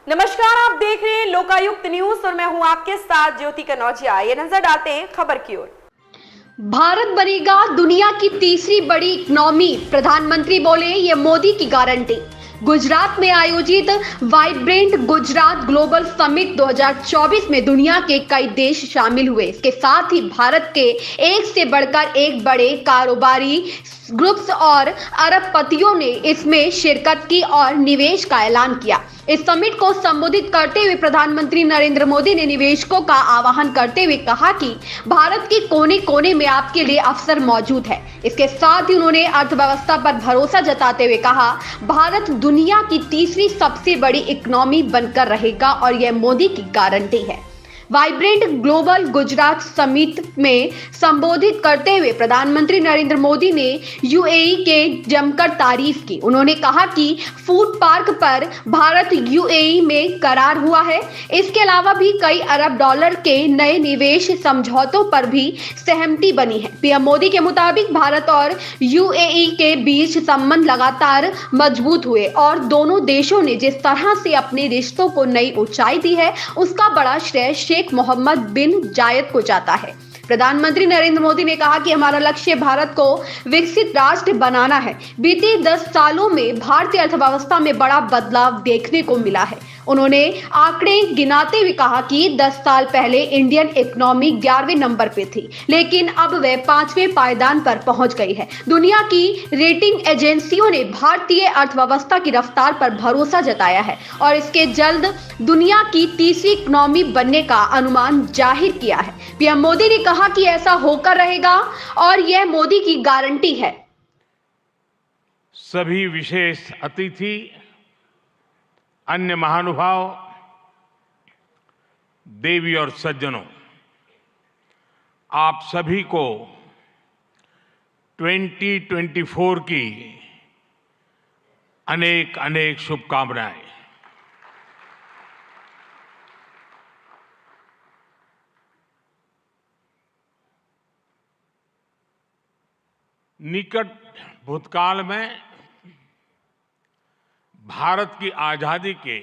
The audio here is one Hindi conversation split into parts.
नमस्कार, आप देख रहे हैं लोकायुक्त न्यूज और मैं हूं आपके साथ ज्योति कनौजिया। ये नजर डालते हैं खबर की ओर। भारत बनेगा दुनिया की तीसरी बड़ी इकोनॉमी, प्रधानमंत्री बोले ये मोदी की गारंटी। गुजरात में आयोजित वाइब्रेंट गुजरात ग्लोबल समिट 2024 में दुनिया के कई देश शामिल हुए। इसके साथ ही भारत के एक से बढ़कर एक बड़े कारोबारी ग्रुप्स और अरबपतियों ने इसमें शिरकत की और निवेश का ऐलान किया। इस समिट को संबोधित करते हुए प्रधानमंत्री नरेंद्र मोदी ने निवेशकों का आह्वान करते हुए कहा कि भारत के कोने कोने में आपके लिए अवसर मौजूद है। इसके साथ ही उन्होंने अर्थव्यवस्था पर भरोसा जताते हुए कहा, भारत दुनिया की तीसरी सबसे बड़ी इकोनॉमी बनकर रहेगा और यह मोदी की गारंटी है। वाइब्रेंट ग्लोबल गुजरात समिट में संबोधित करते हुए प्रधानमंत्री नरेंद्र मोदी ने यूएई के जमकर तारीफ की। उन्होंने कहा कि फूड पार्क पर भारत यूएई में करार हुआ है। इसके अलावा भी कई अरब डॉलर के नए निवेश समझौतों पर भी सहमति बनी है। पीएम मोदी के मुताबिक भारत और यूएई के बीच संबंध लगातार मजबूत हुए और दोनों देशों ने जिस तरह से अपने रिश्तों को नई ऊंचाई दी है, उसका बड़ा श्रेय शेख मोहम्मद बिन जायद को जाता है। प्रधानमंत्री नरेंद्र मोदी ने कहा कि हमारा लक्ष्य भारत को विकसित राष्ट्र बनाना है। बीते 10 सालों में भारतीय अर्थव्यवस्था में बड़ा बदलाव देखने को मिला है। उन्होंने आंकड़े गिनाते हुए कहा कि 10 साल पहले इंडियन इकोनॉमी 11वें नंबर पे थी, लेकिन अब वह 5वें पायदान पर पहुंच गई है। दुनिया की रेटिंग एजेंसियों ने भारतीय अर्थव्यवस्था की रफ्तार पर भरोसा जताया है और इसके जल्द दुनिया की तीसरी इकोनॉमी बनने का अनुमान जाहिर किया है। पीएम मोदी ने कहा कि ऐसा होकर रहेगा और यह मोदी की गारंटी है। सभी विशेष अतिथि, अन्य महानुभाव, देवी और सज्जनों, आप सभी को 2024 की अनेक अनेक शुभकामनाएं। निकट भूतकाल में भारत की आजादी के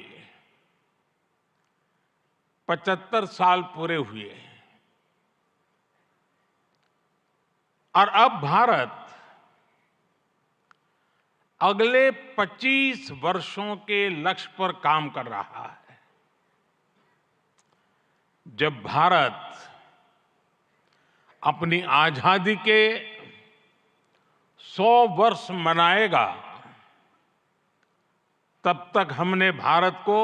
75 साल पूरे हुए और अब भारत अगले 25 वर्षों के लक्ष्य पर काम कर रहा है। जब भारत अपनी आजादी के 100 वर्ष मनाएगा, तब तक हमने भारत को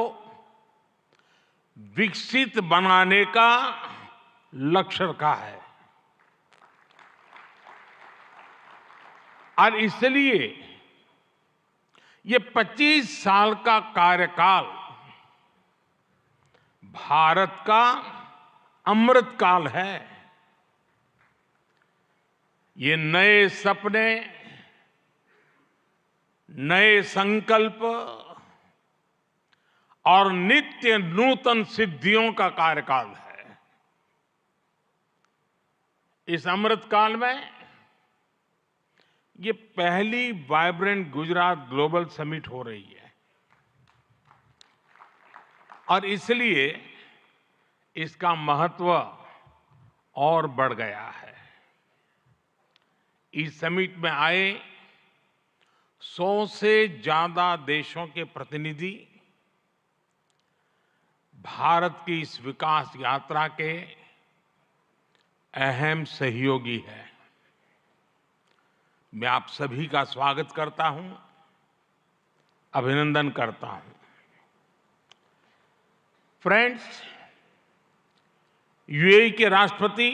विकसित बनाने का लक्ष्य रखा है और इसलिए ये 25 साल का कार्यकाल भारत का अमृतकाल है। ये नए सपने, नए संकल्प और नित्य नूतन सिद्धियों का कार्यकाल है। इस अमृतकाल में ये पहली वाइब्रेंट गुजरात ग्लोबल समिट हो रही है और इसलिए इसका महत्व और बढ़ गया है। इस समिट में आए 100 से ज्यादा देशों के प्रतिनिधि भारत की इस विकास यात्रा के अहम सहयोगी हैं। मैं आप सभी का स्वागत करता हूं, अभिनंदन करता हूं। फ्रेंड्स, यूएई के राष्ट्रपति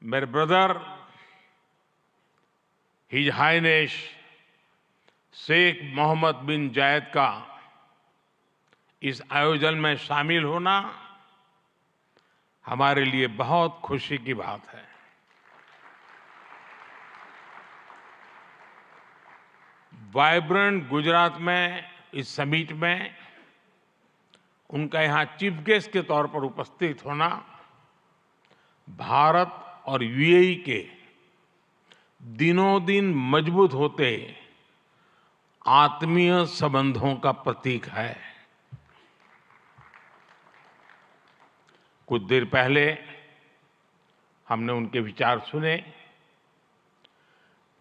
मेरे brother His Highness Sheikh Mohammed bin Zayed का इस आयोजन में शामिल होना हमारे लिए बहुत खुशी की बात है। वाइब्रेंट गुजरात में इस समिट में उनका यहां चीफ गेस्ट के तौर पर उपस्थित होना भारत और यूएई के दिनों दिन मजबूत होते आत्मीय संबंधों का प्रतीक है। कुछ देर पहले हमने उनके विचार सुने।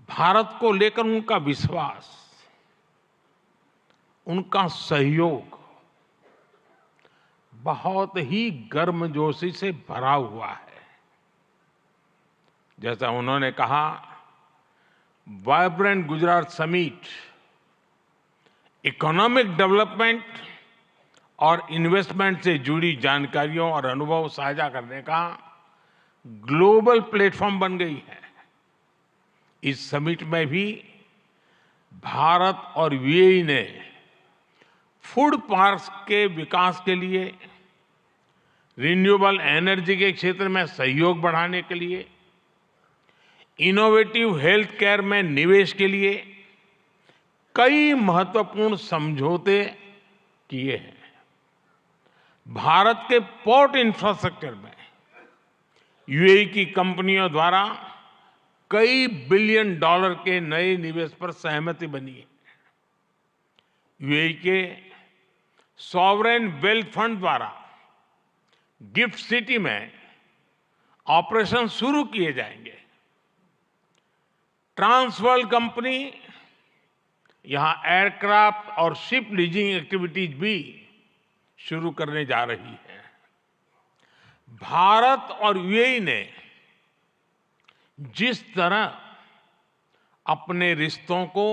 भारत को लेकर उनका विश्वास, उनका सहयोग बहुत ही गर्मजोशी से भरा हुआ है। जैसा उन्होंने कहा, vibrant Gujarat summit economic development और इन्वेस्टमेंट से जुड़ी जानकारियों और अनुभव साझा करने का ग्लोबल प्लेटफॉर्म बन गई है। इस समिट में भी भारत और यूएई ने फूड पार्क्स के विकास के लिए, रिन्यूएबल एनर्जी के क्षेत्र में सहयोग बढ़ाने के लिए, इनोवेटिव हेल्थ केयर में निवेश के लिए कई महत्वपूर्ण समझौते किए हैं। भारत के पोर्ट इंफ्रास्ट्रक्चर में यूएई की कंपनियों द्वारा कई बिलियन डॉलर के नए निवेश पर सहमति बनी है। यूएई के सॉवरेन वेल्थ फंड द्वारा गिफ्ट सिटी में ऑपरेशन शुरू किए जाएंगे। ट्रांसवर्ल्ड कंपनी यहां एयरक्राफ्ट और शिप लीजिंग एक्टिविटीज भी शुरू करने जा रही है। भारत और यूएई ने जिस तरह अपने रिश्तों को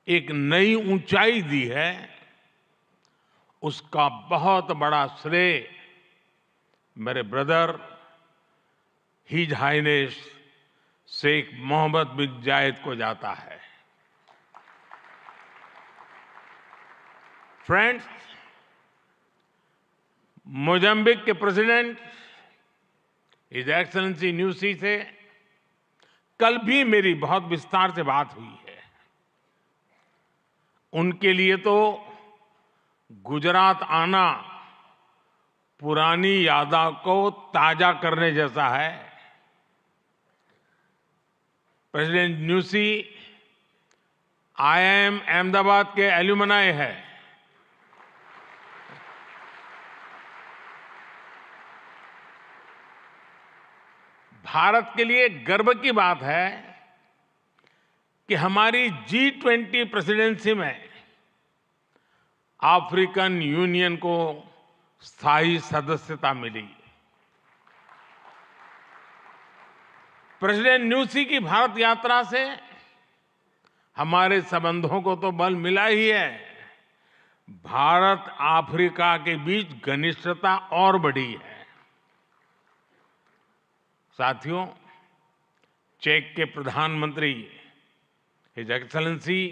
एक नई ऊंचाई दी है, उसका बहुत बड़ा श्रेय मेरे brother His Highness Sheikh Mohammed bin Zayed को जाता है। फ्रेंड्स, मोजाम्बिक के प्रेसिडेंट हिज एक्सेलेंसी न्यूसी से कल भी मेरी बहुत विस्तार से बात हुई है। उनके लिए तो गुजरात आना पुरानी यादों को ताजा करने जैसा है। प्रेसिडेंट न्यूसी आईआईएम अहमदाबाद के एल्यूमनाई है। भारत के लिए गर्व की बात है कि हमारी G20 प्रेसिडेंसी में अफ्रीकन यूनियन को स्थायी सदस्यता मिली। प्रेसिडेंट न्यूसी की भारत यात्रा से हमारे संबंधों को तो बल मिला ही है, भारत अफ्रीका के बीच घनिष्ठता और बढ़ी है। साथियों, चेक के प्रधानमंत्री हिज एक्सेलेंसी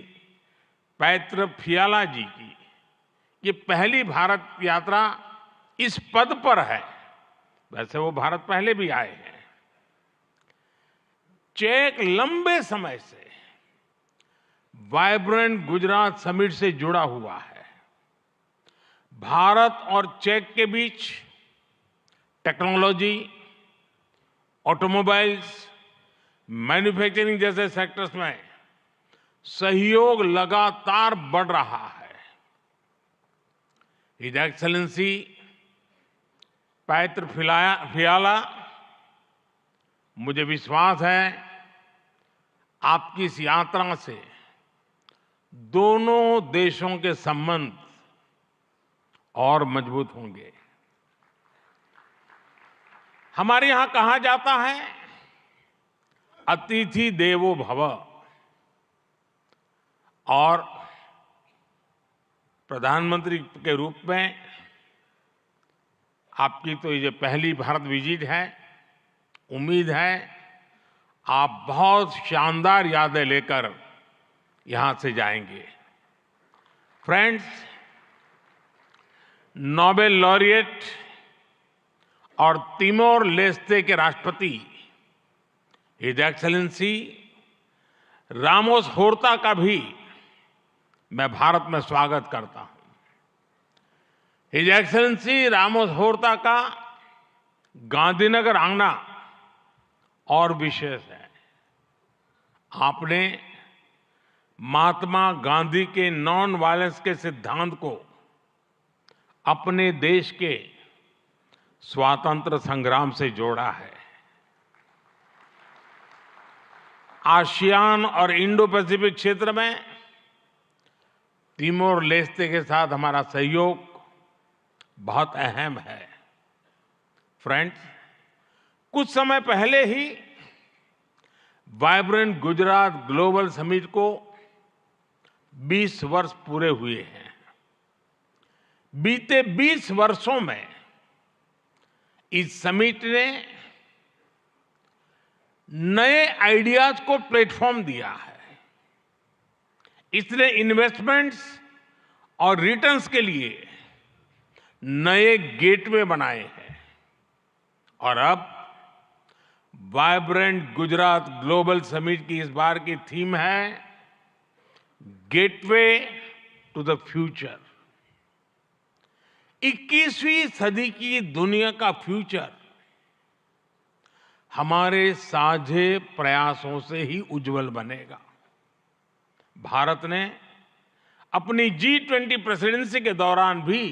पैत्र फियाला जी की ये पहली भारत यात्रा इस पद पर है। वैसे वो भारत पहले भी आए हैं। चेक लंबे समय से वाइब्रेंट गुजरात समिट से जुड़ा हुआ है। भारत और चेक के बीच टेक्नोलॉजी, ऑटोमोबाइल्स, मैन्युफैक्चरिंग जैसे सेक्टर्स में सहयोग लगातार बढ़ रहा है। हिज एक्सेलेंसी पैत्र फियाला, मुझे विश्वास है आपकी इस यात्रा से दोनों देशों के संबंध और मजबूत होंगे। हमारे यहां कहा जाता है, अतिथि देवो भव, और प्रधानमंत्री के रूप में आपकी तो ये पहली भारत विजिट है। उम्मीद है आप बहुत शानदार यादें लेकर यहां से जाएंगे। फ्रेंड्स, नोबेल लॉरिएट और तिमोर लेस्ते के राष्ट्रपति हिज एक्सेलेंसी रामोस होर्ता का भी मैं भारत में स्वागत करता हूं। हिज एक्सेलेंसी रामोस होर्ता का गांधीनगर आना और विशेष है। आपने महात्मा गांधी के नॉन वायलेंस के सिद्धांत को अपने देश के स्वातंत्र संग्राम से जोड़ा है। आसियान और इंडो पैसिफिक क्षेत्र में तिमोर लेस्ते के साथ हमारा सहयोग बहुत अहम है। फ्रेंड्स, कुछ समय पहले ही वाइब्रेंट गुजरात ग्लोबल समिट को 20 वर्ष पूरे हुए हैं। बीते 20 वर्षों में इस समिट ने नए आइडियाज को प्लेटफॉर्म दिया है। इसने इन्वेस्टमेंट्स और रिटर्न्स के लिए नए गेटवे बनाए हैं। और अब वाइब्रेंट गुजरात ग्लोबल समिट की इस बार की थीम है गेटवे टू द फ्यूचर। 21वीं सदी की दुनिया का फ्यूचर हमारे साझे प्रयासों से ही उज्जवल बनेगा। भारत ने अपनी G20 प्रेसिडेंसी के दौरान भी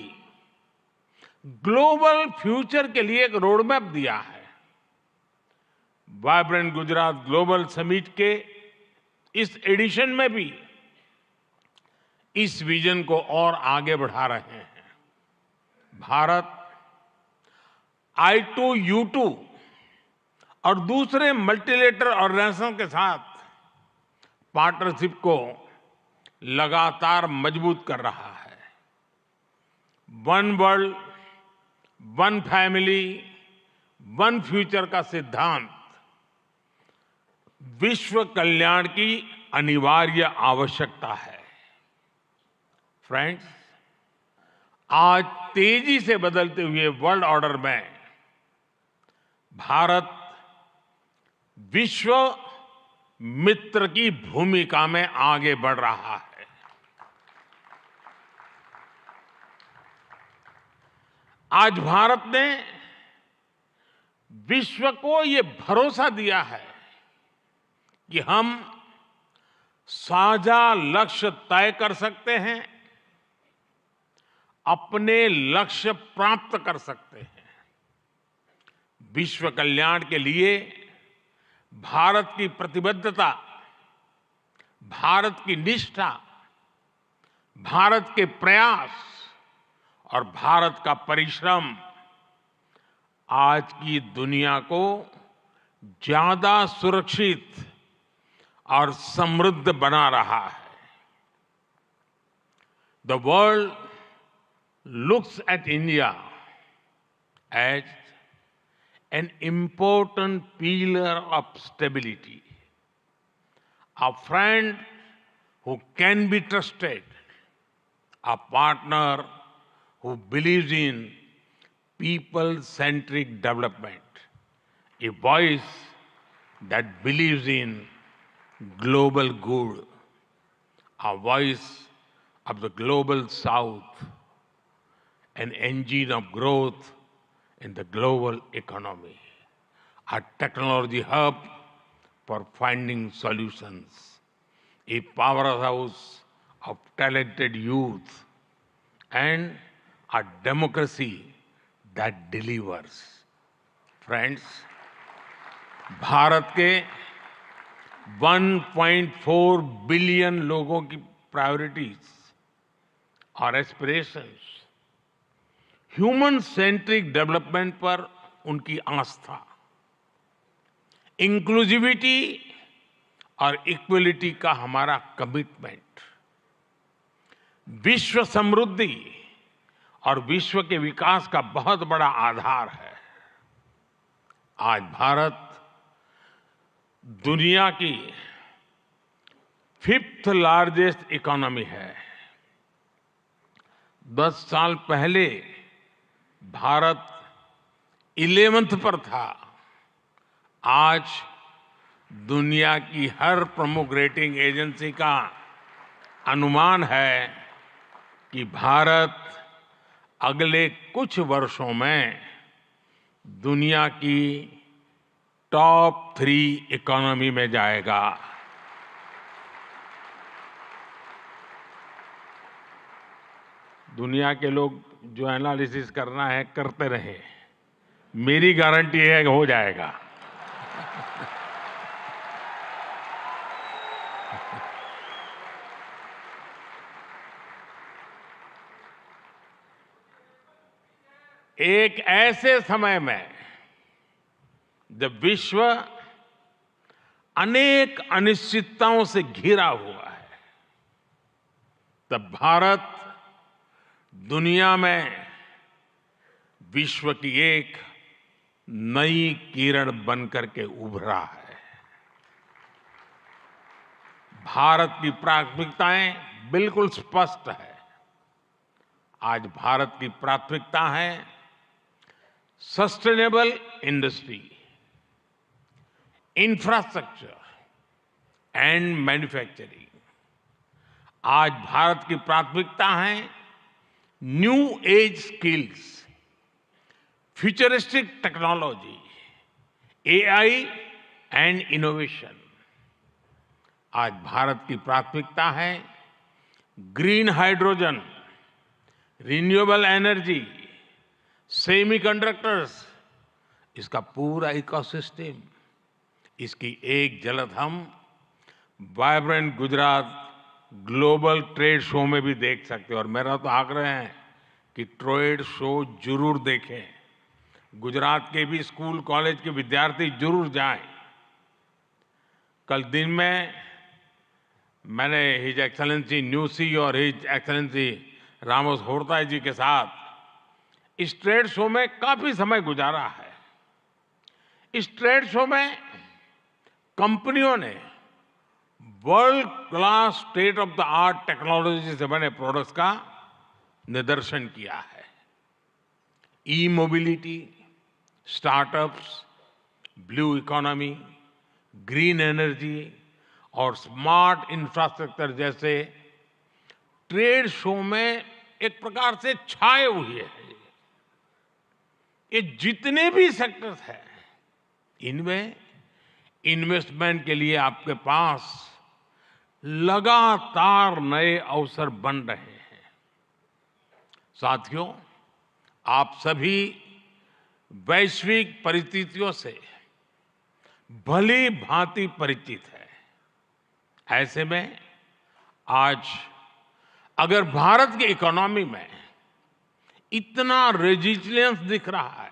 ग्लोबल फ्यूचर के लिए एक रोडमैप दिया है। वाइब्रेंट गुजरात ग्लोबल समिट के इस एडिशन में भी इस विजन को और आगे बढ़ा रहे हैं। भारत I2U2 और दूसरे मल्टीलेटरल ऑर्गेनाइजेशन के साथ पार्टनरशिप को लगातार मजबूत कर रहा है। One world, one family, one future का सिद्धांत विश्व कल्याण की अनिवार्य आवश्यकता है। फ्रेंड्स, आज तेजी से बदलते हुए वर्ल्ड ऑर्डर में भारत विश्व मित्र की भूमिका में आगे बढ़ रहा है। आज भारत ने विश्व को ये भरोसा दिया है कि हम साझा लक्ष्य तय कर सकते हैं, अपने लक्ष्य प्राप्त कर सकते हैं। विश्व कल्याण के लिए भारत की प्रतिबद्धता, भारत की निष्ठा, भारत के प्रयास और भारत का परिश्रम आज की दुनिया को ज्यादा सुरक्षित और समृद्ध बना रहा है। The world looks at India as an important pillar of stability, a friend who can be trusted, a partner who believes in people-centric development, a voice that believes in global good, a voice of the global south, an engine of growth in the global economy, a technology hub for finding solutions, a powerhouse of talented youth, and a democracy that delivers. Friends, Bharat के 1.4 बिलियन लोगों की प्रायोरिटीज और एस्पिरेशंस, ह्यूमन सेंट्रिक डेवलपमेंट पर उनकी आस्था, इंक्लूसिविटी और इक्वलिटी का हमारा कमिटमेंट, विश्व समृद्धि और विश्व के विकास का बहुत बड़ा आधार है। आज भारत दुनिया की 5th लार्जेस्ट इकोनॉमी है। 10 साल पहले भारत 11th पर था। आज दुनिया की हर प्रमुख रेटिंग एजेंसी का अनुमान है कि भारत अगले कुछ वर्षों में दुनिया की टॉप 3 इकोनॉमी में जाएगा। दुनिया के लोग जो एनालिसिस करना है करते रहे, मेरी गारंटी है कि हो जाएगा। एक ऐसे समय में जब विश्व अनेक अनिश्चितताओं से घिरा हुआ है, तब भारत दुनिया में विश्व की एक नई किरण बनकर के उभरा है। भारत की प्राथमिकताएं बिल्कुल स्पष्ट है। आज भारत की प्राथमिकता है sustainable industry, infrastructure and manufacturing. आज भारत की प्राथमिकता है new age skills, futuristic technology, AI and innovation. आज भारत की प्राथमिकता है green hydrogen, renewable energy, semiconductors, इसका पूरा इकोसिस्टम। इसकी एक झलक हम vibrant Gujarat global trade show में भी देख सकते हैं। और मेरा तो आग्रह है कि ट्रेड शो जरूर देखें। गुजरात के भी स्कूल कॉलेज के विद्यार्थी जरूर जाएं। कल दिन में मैंने हिज एक्सेलेंसी न्यूसी और हिज एक्सेलेंसी रामोस होर्ताई जी के साथ इस ट्रेड शो में काफी समय गुजारा है। इस ट्रेड शो में कंपनियों ने world class state of the art technology से बने प्रोडक्ट्स का निदर्शन किया है। E mobility, startups, blue economy, green energy और स्मार्ट इंफ्रास्ट्रक्चर जैसे ट्रेड शो में एक प्रकार से छाए हुए हैं। ये जितने भी सेक्टर्स हैं, इनमें इन्वेस्टमेंट के लिए आपके पास लगातार नए अवसर बन रहे हैं। साथियों, आप सभी वैश्विक परिस्थितियों से भली भांति परिचित है। ऐसे में आज अगर भारत की इकोनॉमी में इतना रेजिलियंस दिख रहा है,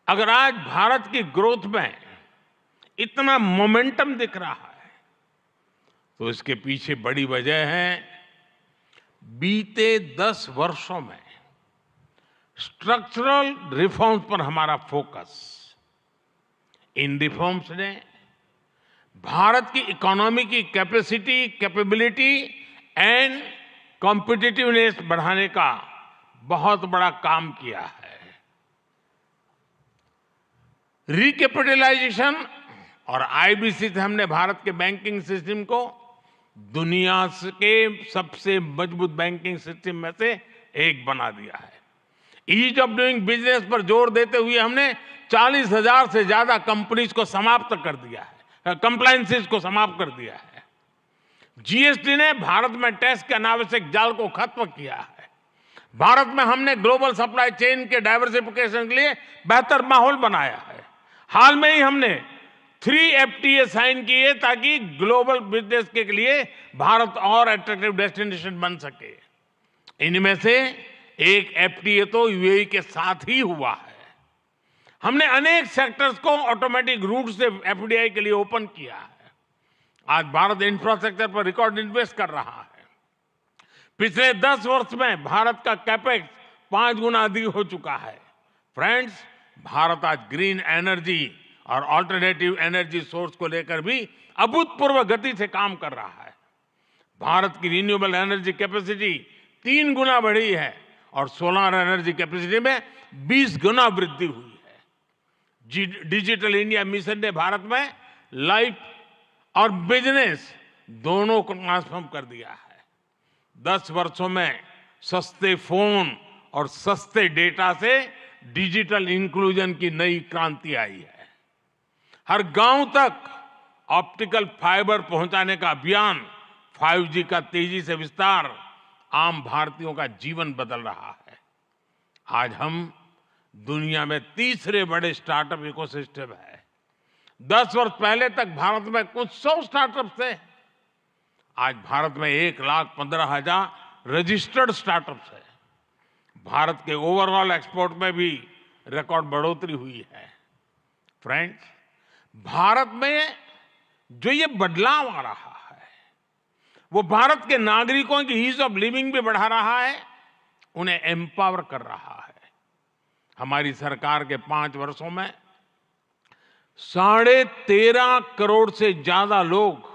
अगर आज भारत की ग्रोथ में इतना मोमेंटम दिख रहा है, तो इसके पीछे बड़ी वजह है बीते 10 वर्षों में स्ट्रक्चरल रिफॉर्म्स पर हमारा फोकस। इन रिफॉर्म्स ने भारत की इकोनॉमी की कैपेसिटी, कैपेबिलिटी एंड कॉम्पिटिटिवनेस बढ़ाने का बहुत बड़ा काम किया है। रिकैपिटलाइजेशन और आईबीसी से हमने भारत के बैंकिंग सिस्टम को दुनिया के सबसे मजबूत बैंकिंग सिस्टम में से एक बना दिया है। ईज ऑफ डूइंग बिजनेस पर जोर देते हुए हमने 40,000 से ज्यादा कंपनीज को समाप्त कर दिया है, कंप्लायंसेस को समाप्त कर दिया है। जीएसटी ने भारत में टैक्स के अनावश्यक जाल को खत्म किया है। भारत में हमने ग्लोबल सप्लाई चेन के डाइवर्सिफिकेशन के लिए बेहतर माहौल बनाया है। हाल में ही हमने 3 FTA साइन किए ताकि ग्लोबल बिजनेस के लिए भारत और अट्रैक्टिव डेस्टिनेशन बन सके। इनमें से एक FTA तो यूएई के साथ ही हुआ है। हमने अनेक सेक्टर्स को ऑटोमेटिक रूट से FDI के लिए ओपन किया है। आज भारत इंफ्रास्ट्रक्चर पर रिकॉर्ड इन्वेस्ट कर रहा है। पिछले 10 वर्ष में भारत का कैपेक्स 5 गुना अधिक हो चुका है। फ्रेंड्स, भारत आज ग्रीन एनर्जी और ऑल्टरनेटिव एनर्जी सोर्स को लेकर भी अभूतपूर्व गति से काम कर रहा है। भारत की रिन्यूएबल एनर्जी कैपेसिटी 3 गुना बढ़ी है और सोलर एनर्जी कैपेसिटी में 20 गुना वृद्धि हुई है। डिजिटल इंडिया मिशन ने भारत में लाइफ और बिजनेस दोनों को ट्रांसफॉर्म कर दिया है। 10 वर्षों में सस्ते फोन और सस्ते डेटा से डिजिटल इंक्लूजन की नई क्रांति आई है। हर गांव तक ऑप्टिकल फाइबर पहुंचाने का अभियान, 5G का तेजी से विस्तार आम भारतीयों का जीवन बदल रहा है। आज हम दुनिया में तीसरे बड़े स्टार्टअप इकोसिस्टम है। 10 वर्ष पहले तक भारत में कुछ 100 स्टार्टअप थे। आज भारत में 1,15,000 रजिस्टर्ड स्टार्टअप्स है। भारत के ओवरऑल एक्सपोर्ट में भी रिकॉर्ड बढ़ोतरी हुई है। फ्रेंड्स, भारत में जो ये बदलाव आ रहा है, वो भारत के नागरिकों की ईज ऑफ लिविंग भी बढ़ा रहा है, उन्हें एम्पावर कर रहा है। हमारी सरकार के 5 वर्षों में 13.5 करोड़ से ज्यादा लोग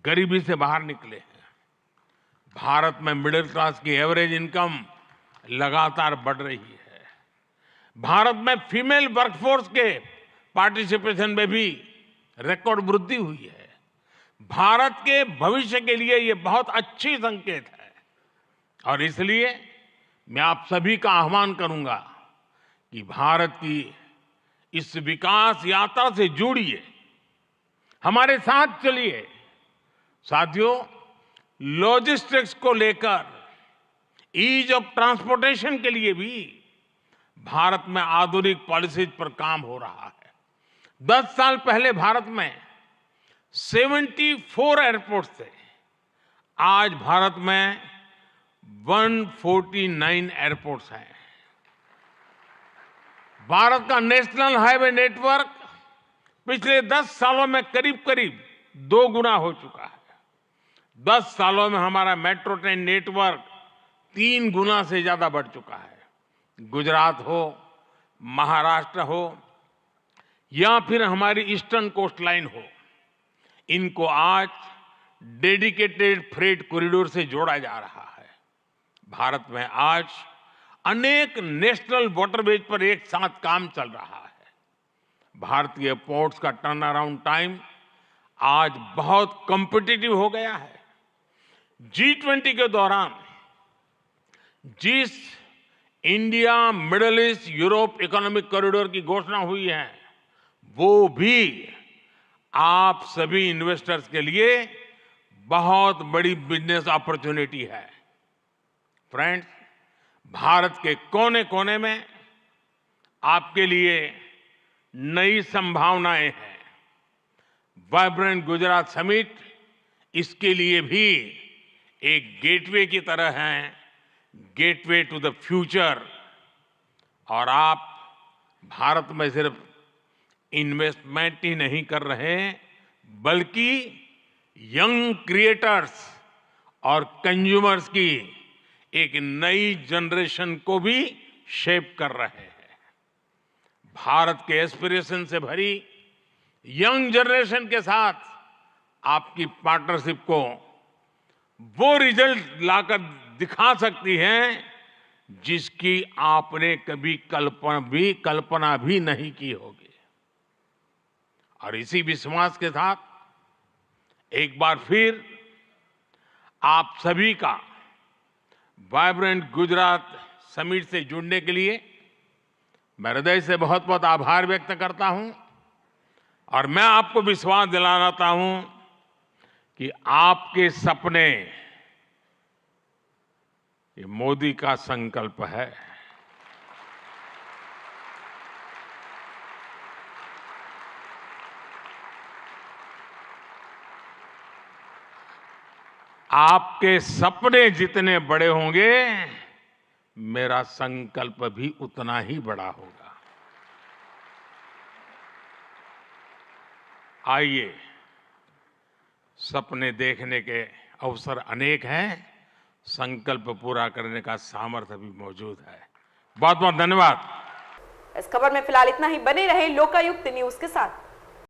गरीबी से बाहर निकले हैं। भारत में मिडिल क्लास की एवरेज इनकम लगातार बढ़ रही है। भारत में फीमेल वर्कफोर्स के पार्टिसिपेशन में भी रिकॉर्ड वृद्धि हुई है। भारत के भविष्य के लिए ये बहुत अच्छी संकेत है और इसलिए मैं आप सभी का आह्वान करूंगा कि भारत की इस विकास यात्रा से जुड़िए, हमारे साथ चलिए। साथियों, लॉजिस्टिक्स को लेकर ईज ऑफ ट्रांसपोर्टेशन के लिए भी भारत में आधुनिक पॉलिसीज पर काम हो रहा है। 10 साल पहले भारत में 74 एयरपोर्ट थे। आज भारत में 149 एयरपोर्ट्स हैं। भारत का नेशनल हाईवे नेटवर्क पिछले 10 सालों में करीब करीब 2 गुना हो चुका है। 10 सालों में हमारा मेट्रो ट्रेन नेटवर्क 3 गुना से ज्यादा बढ़ चुका है। गुजरात हो, महाराष्ट्र हो या फिर हमारी ईस्टर्न कोस्ट लाइन हो, इनको आज डेडिकेटेड फ्रेट कॉरिडोर से जोड़ा जा रहा है। भारत में आज अनेक नेशनल वाटरवेज पर एक साथ काम चल रहा है। भारतीय पोर्ट्स का टर्न अराउंड टाइम आज बहुत कॉम्पिटिटिव हो गया है। G20 के दौरान जिस India middle east Europe economic corridor की घोषणा हुई है, वो भी आप सभी इन्वेस्टर्स के लिए बहुत बड़ी बिजनेस अपॉर्चुनिटी है। फ्रेंड्स, भारत के कोने कोने में आपके लिए नई संभावनाएं हैं। वाइब्रेंट गुजरात समिट इसके लिए भी एक गेटवे की तरह है, गेटवे टू द फ्यूचर। और आप भारत में सिर्फ इन्वेस्टमेंट ही नहीं कर रहे, बल्कि यंग क्रिएटर्स और कंज्यूमर्स की एक नई जनरेशन को भी शेप कर रहे हैं। भारत के एस्पिरेशन से भरी यंग जनरेशन के साथ आपकी पार्टनरशिप को वो रिजल्ट लाकर दिखा सकती है जिसकी आपने कभी कल्पना भी नहीं की होगी। और इसी विश्वास के साथ एक बार फिर आप सभी का वाइब्रेंट गुजरात समिट से जुड़ने के लिए मैं हृदय से बहुत बहुत आभार व्यक्त करता हूं और मैं आपको विश्वास दिलाना चाहता हूं कि आपके सपने ये मोदी का संकल्प है। आपके सपने जितने बड़े होंगे, मेरा संकल्प भी उतना ही बड़ा होगा। आइए, सपने देखने के अवसर अनेक हैं, संकल्प पूरा करने का सामर्थ्य भी मौजूद है। बहुत बहुत धन्यवाद। इस खबर में फिलहाल इतना ही। बने रहे लोकायुक्त न्यूज के साथ।